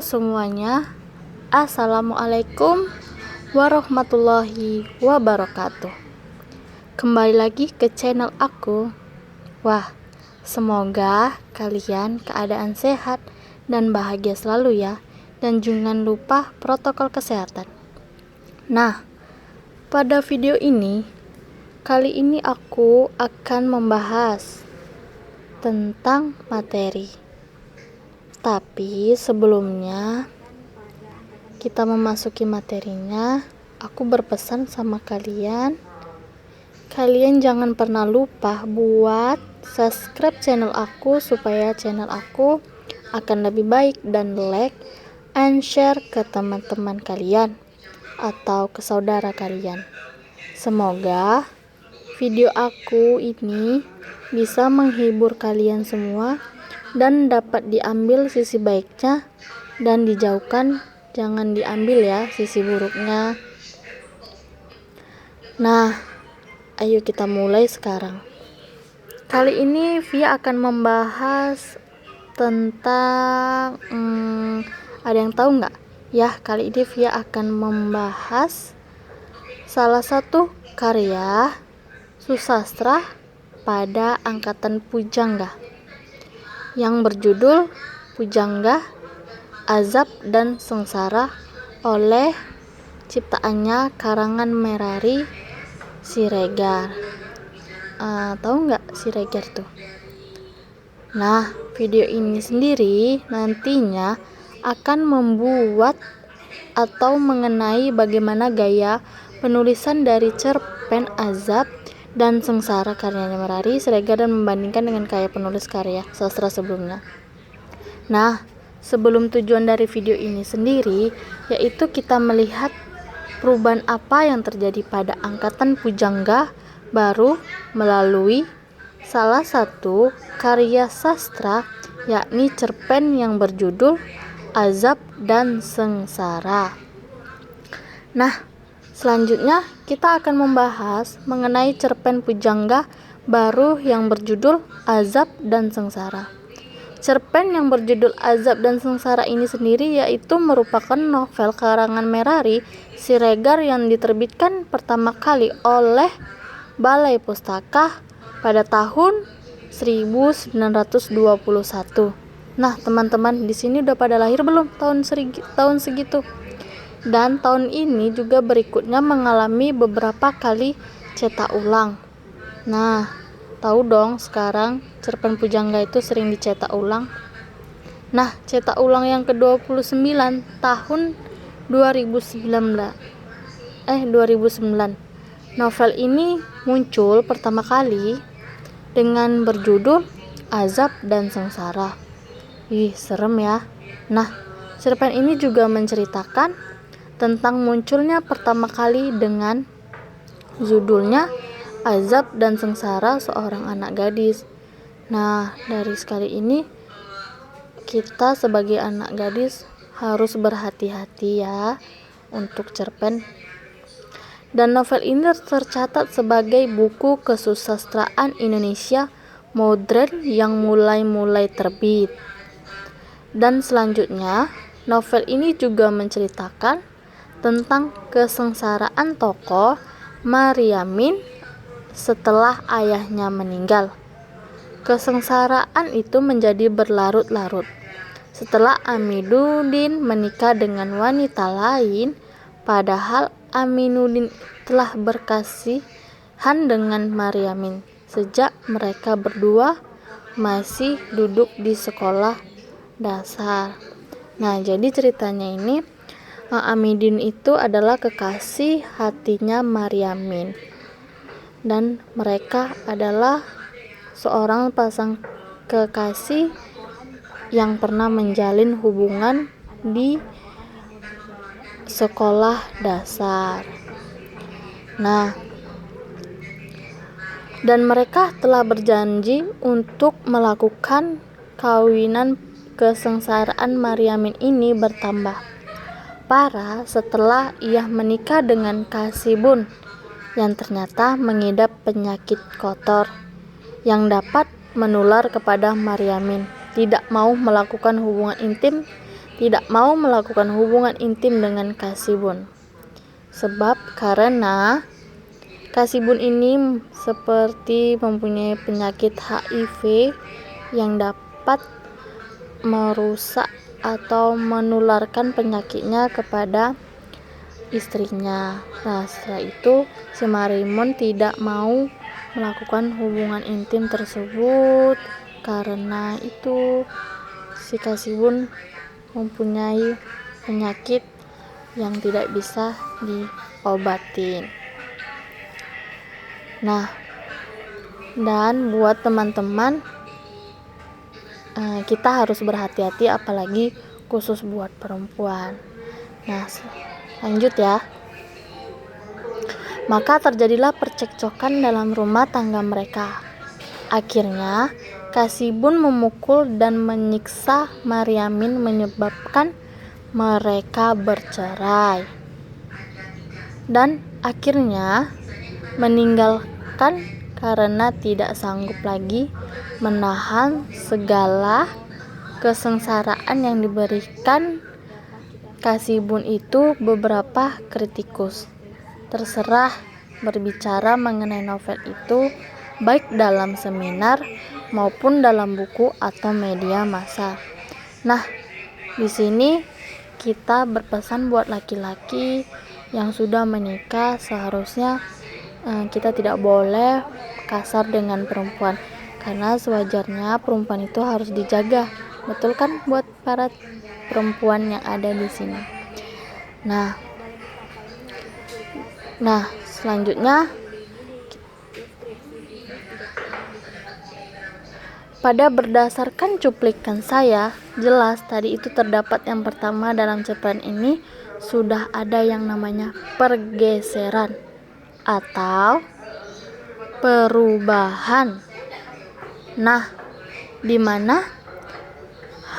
semuanya, Assalamualaikum warahmatullahi wabarakatuh. Kembali lagi ke channel aku. Wah, semoga kalian keadaan sehat dan bahagia selalu ya. Dan jangan lupa protokol kesehatan. Nah, pada video ini, kali ini aku akan membahas tentang materi. Tapi sebelumnya kita memasuki materinya, aku berpesan sama kalian jangan pernah lupa buat subscribe channel aku supaya channel aku akan lebih baik, dan like and share ke teman-teman kalian atau ke saudara kalian. Semoga video aku ini bisa menghibur kalian semua dan dapat diambil sisi baiknya dan dijauhkan, jangan diambil ya sisi buruknya. Nah, ayo kita mulai sekarang. Kali ini Via akan membahas tentang ada yang tahu nggak? Ya, kali ini Via akan membahas salah satu karya susastra pada angkatan pujangga yang berjudul Pujangga, Azab dan Sengsara oleh ciptaannya karangan Merari Siregar. Tahu nggak Siregar tuh? Nah, video ini sendiri nantinya akan membuat atau mengenai bagaimana gaya penulisan dari cerpen Azab dan Sengsara karyanya Merari Siregar dan membandingkan dengan karya penulis karya sastra sebelumnya. Nah, sebelum tujuan dari video ini sendiri, yaitu kita melihat perubahan apa yang terjadi pada angkatan pujangga baru melalui salah satu karya sastra, yakni cerpen yang berjudul Azab dan Sengsara. Nah, selanjutnya kita akan membahas mengenai cerpen pujangga baru yang berjudul Azab dan Sengsara. Cerpen yang berjudul Azab dan Sengsara ini sendiri yaitu merupakan novel karangan Merari Siregar yang diterbitkan pertama kali oleh Balai Pustaka pada tahun 1921. Nah, teman-teman di sini udah pada lahir belum tahun segitu? Dan tahun ini juga berikutnya mengalami beberapa kali cetak ulang. Nah, tahu dong sekarang cerpen pujangga itu sering dicetak ulang. Nah, cetak ulang yang ke-29 tahun 2009. Novel ini muncul pertama kali dengan berjudul Azab dan Sengsara. Ih, serem ya. Nah, cerpen ini juga menceritakan tentang munculnya pertama kali dengan judulnya Azab dan Sengsara seorang anak gadis. Nah, dari sekali ini kita sebagai anak gadis harus berhati-hati ya untuk cerpen. Dan novel ini tercatat sebagai buku kesusastraan Indonesia modern yang mulai terbit. Dan selanjutnya, novel ini juga menceritakan tentang kesengsaraan tokoh Maryamin setelah ayahnya meninggal. Kesengsaraan itu menjadi berlarut-larut setelah Aminuddin menikah dengan wanita lain, padahal Aminuddin telah berkasihan dengan Maryamin sejak mereka berdua masih duduk di sekolah dasar. Nah, jadi ceritanya ini Aminuddin itu adalah kekasih hatinya Maryamin, dan mereka adalah seorang pasang kekasih yang pernah menjalin hubungan di sekolah dasar. Nah, dan mereka telah berjanji untuk melakukan kawinan. Kesengsaraan Maryamin ini bertambah parah setelah ia menikah dengan Kasibun yang ternyata mengidap penyakit kotor yang dapat menular kepada Maryamin. Tidak mau melakukan hubungan intim tidak mau melakukan hubungan intim dengan Kasibun. Karena Kasibun ini seperti mempunyai penyakit HIV yang dapat merusak atau menularkan penyakitnya kepada istrinya. Nah, setelah itu si Marimun tidak mau melakukan hubungan intim tersebut karena itu si Kasibun mempunyai penyakit yang tidak bisa diobatin. Nah, dan buat teman-teman, kita harus berhati-hati apalagi khusus buat perempuan. Nah, lanjut ya. Maka terjadilah percekcokan dalam rumah tangga mereka. Akhirnya Kasibun memukul dan menyiksa Maryamin menyebabkan mereka bercerai. Dan akhirnya meninggalkan karena tidak sanggup lagi menahan segala kesengsaraan yang diberikan Kasibun itu. Beberapa kritikus terserah berbicara mengenai novel itu baik dalam seminar maupun dalam buku atau media massa. Nah, di sini kita berpesan buat laki-laki yang sudah menikah, seharusnya kita tidak boleh kasar dengan perempuan karena sewajarnya perempuan itu harus dijaga. Betul kan buat para perempuan yang ada di sini. Nah, selanjutnya pada berdasarkan cuplikan saya, jelas tadi itu terdapat yang pertama dalam cerpen ini sudah ada yang namanya pergeseran atau perubahan. Nah, di mana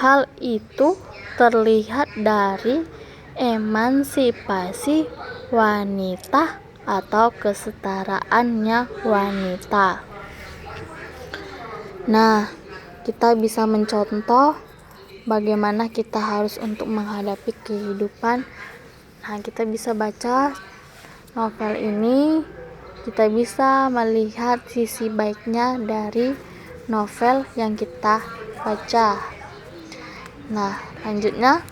hal itu terlihat dari emansipasi wanita atau kesetaraannya wanita. Nah, kita bisa mencontoh bagaimana kita harus untuk menghadapi kehidupan. Nah, kita bisa baca novel ini, kita bisa melihat sisi baiknya dari novel yang kita baca. Nah, lanjutnya,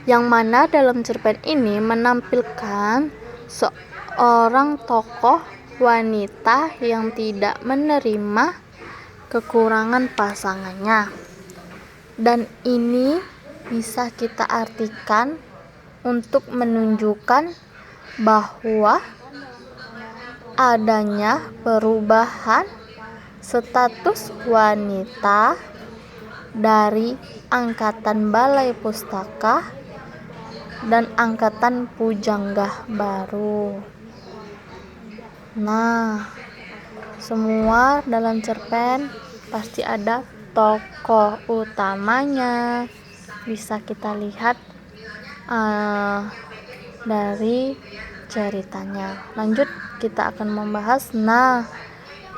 yang mana dalam cerpen ini menampilkan seorang tokoh wanita yang tidak menerima kekurangan pasangannya. Dan ini bisa kita artikan untuk menunjukkan bahwa adanya perubahan status wanita dari angkatan balai pustaka dan angkatan pujangga baru. Nah, semua dalam cerpen pasti ada tokoh utamanya, bisa kita lihat dari ceritanya. Lanjut, kita akan membahas. Nah,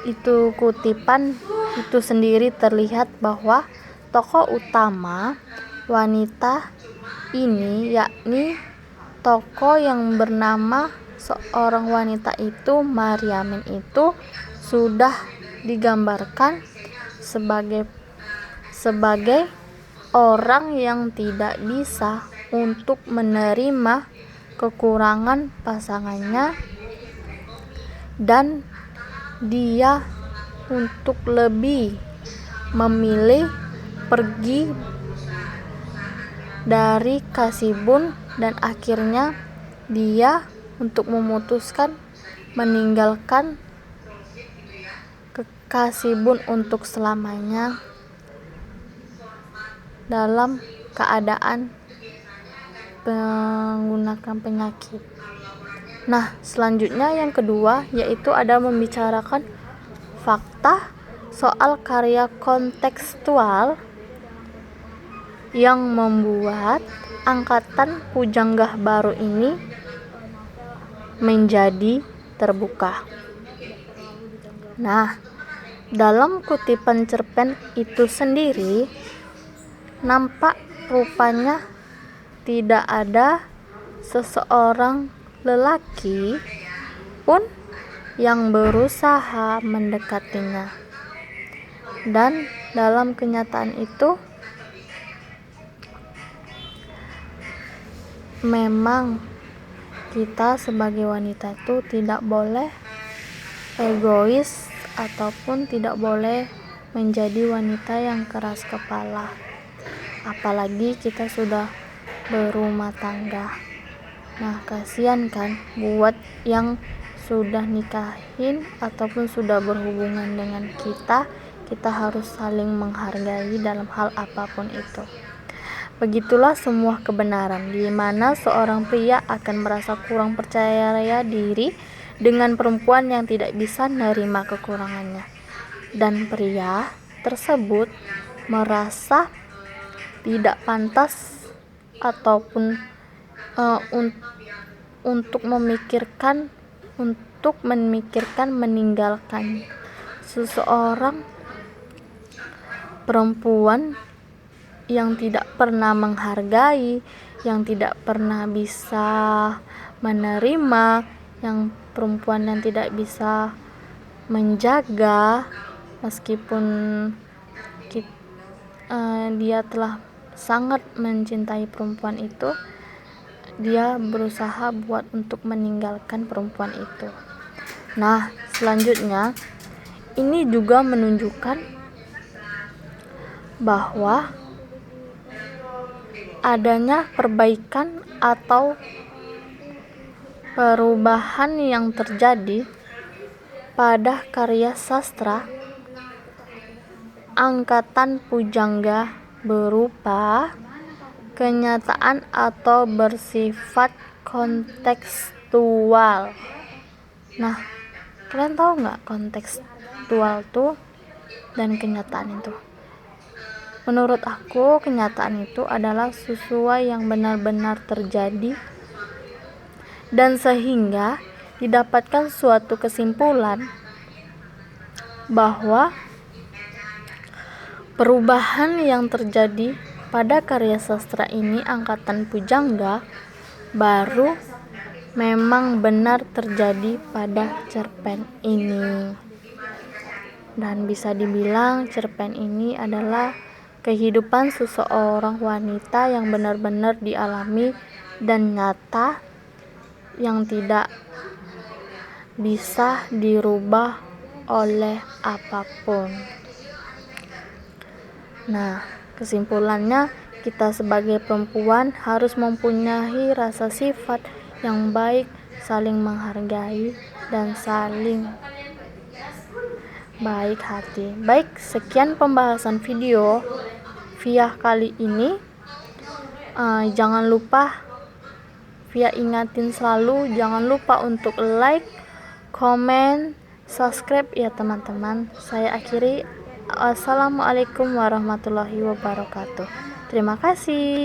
itu kutipan itu sendiri terlihat bahwa tokoh utama wanita ini yakni tokoh yang bernama seorang wanita itu Maryamin itu sudah digambarkan sebagai orang yang tidak bisa untuk menerima kekurangan pasangannya dan dia untuk lebih memilih pergi dari Kasibun dan akhirnya dia untuk memutuskan meninggalkan Kasibun untuk selamanya dalam keadaan menggunakan penyakit. Nah, selanjutnya yang kedua yaitu ada membicarakan fakta soal karya kontekstual yang membuat angkatan pujangga baru ini menjadi terbuka. Nah, dalam kutipan cerpen itu sendiri nampak rupanya tidak ada seseorang lelaki pun yang berusaha mendekatinya. Dan dalam kenyataan itu memang kita sebagai wanita itu tidak boleh egois ataupun tidak boleh menjadi wanita yang keras kepala, apalagi kita sudah berumah tangga. Nah, kasihan kan buat yang sudah nikahin ataupun sudah berhubungan dengan kita harus saling menghargai dalam hal apapun itu. Begitulah semua kebenaran, di mana seorang pria akan merasa kurang percaya diri dengan perempuan yang tidak bisa menerima kekurangannya, dan pria tersebut merasa tidak pantas ataupun untuk memikirkan meninggalkan seseorang perempuan yang tidak pernah menghargai, yang tidak pernah bisa menerima, yang perempuan yang tidak bisa menjaga, meskipun dia telah sangat mencintai perempuan itu, dia berusaha buat untuk meninggalkan perempuan itu. Nah, selanjutnya ini juga menunjukkan bahwa adanya perbaikan atau perubahan yang terjadi pada karya sastra angkatan pujangga berupa kenyataan atau bersifat kontekstual. Nah, kalian tahu nggak kontekstual tuh dan kenyataan itu? Menurut aku, kenyataan itu adalah sesuai yang benar-benar terjadi, dan sehingga didapatkan suatu kesimpulan bahwa perubahan yang terjadi pada karya sastra ini angkatan pujangga baru memang benar terjadi pada cerpen ini. Dan bisa dibilang cerpen ini adalah kehidupan seseorang wanita yang benar-benar dialami dan nyata, yang tidak bisa dirubah oleh apapun. Nah, kesimpulannya, kita sebagai perempuan harus mempunyai rasa sifat yang baik, saling menghargai, dan saling baik hati. Baik, sekian pembahasan video Via kali ini. Jangan lupa, Via ingatin selalu, jangan lupa untuk like, komen, subscribe ya teman-teman. Saya akhiri. Assalamualaikum warahmatullahi wabarakatuh. Terima kasih.